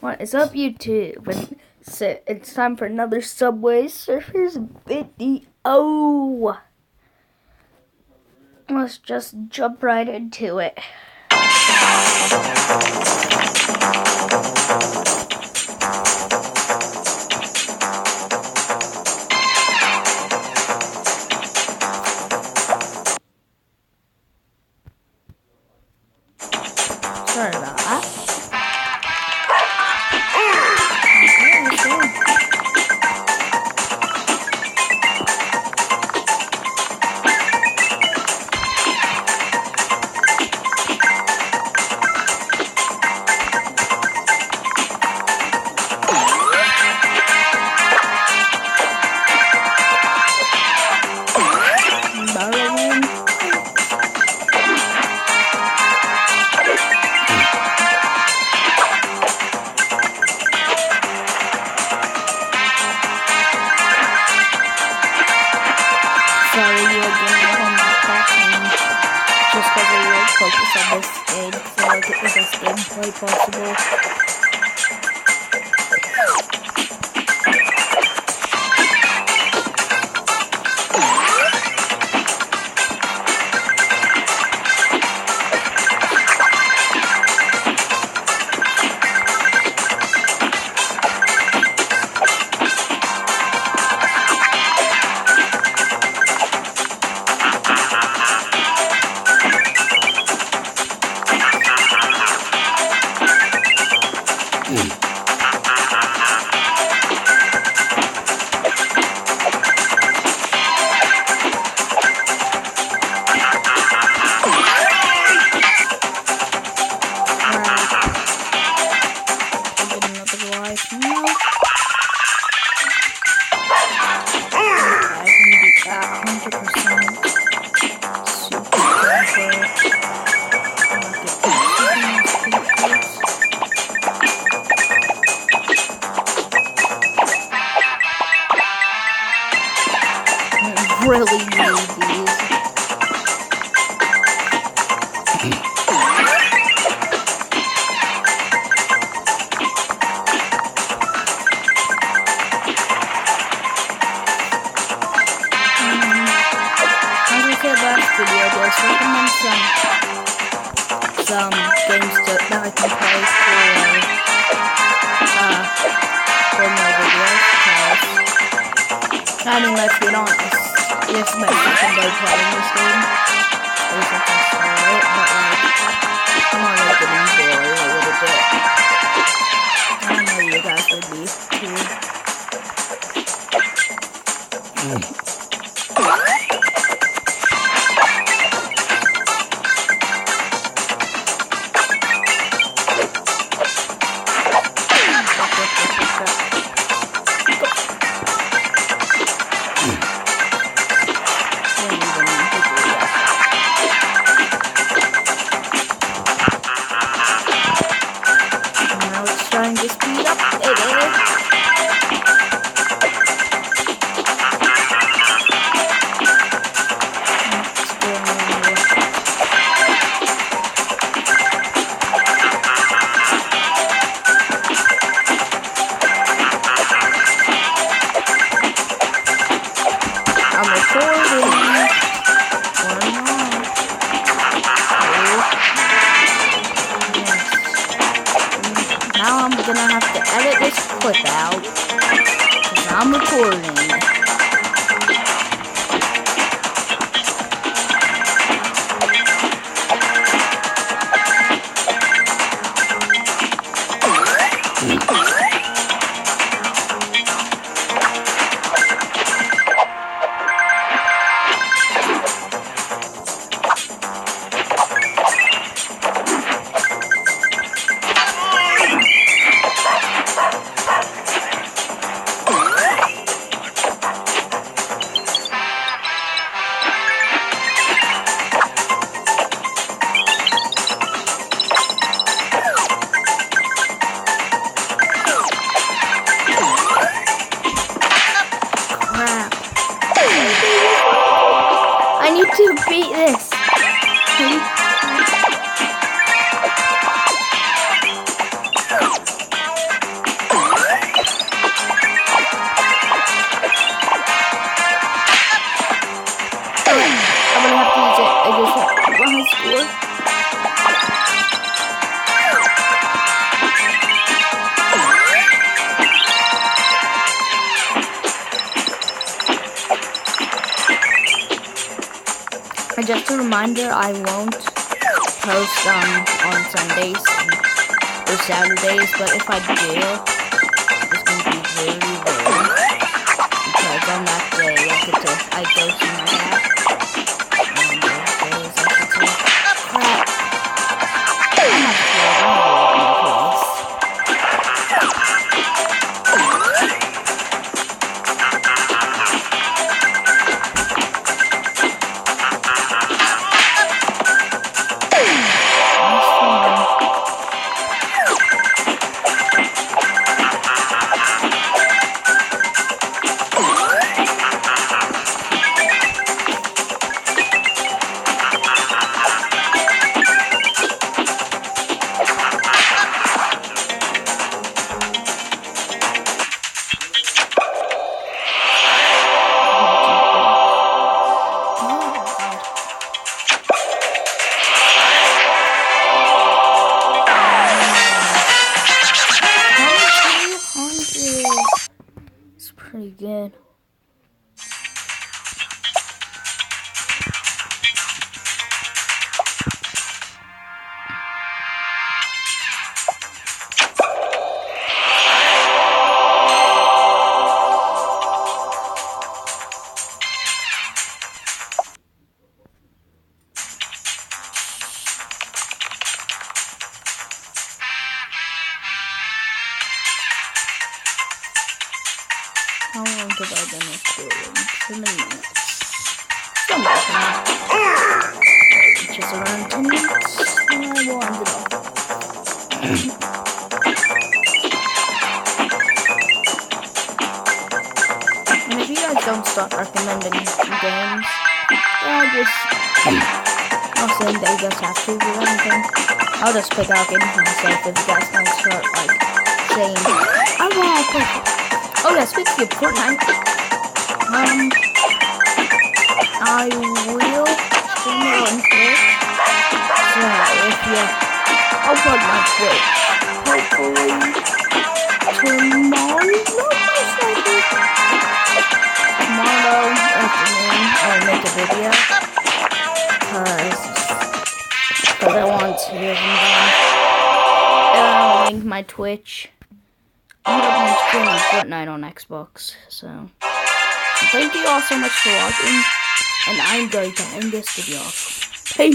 What is up, YouTube? And so it's time for another Subway Surfers video. Let's just jump right into it. Sorry about that. Sorry, you're doing the homework talking just because I really focus on this game so I get the best gameplay possible. Really need these. As I said last video, just recommend some games that I can play for my videos. I mean, let's get honest. Yes, my second day playing this game. At least I can start it, but like, I'm already getting bored a little bit. I know you guys would be too. Trying to speed up I'm recording. Now I'm gonna have to edit this clip out because I'm recording. And just a reminder, I won't post on Sundays or Saturdays, but if I do, it's gonna be very rare because on that day I go see my dad. On those days, I should say. Crap. I'm not sure. I have a lot more place. It's pretty good. How long have I been recording? 7 minutes. Just around 10 minutes, and I will end it off. And if you guys don't start recommending games, I'll say that you guys have to do anything. I'll just pick out games for myself if you guys don't start, like, saying, I want to play. Oh yeah, speaking of Fortnite, I will stream it on Twitch. So if you, I'll plug my Twitch. Hopefully tomorrow, tomorrow afternoon, I'll make a video. Cause I want to hear from them. And I'll link my Twitch. I'm going to be streaming Fortnite on Xbox, so thank you all so much for watching, and I'm going to end this video off. Peace!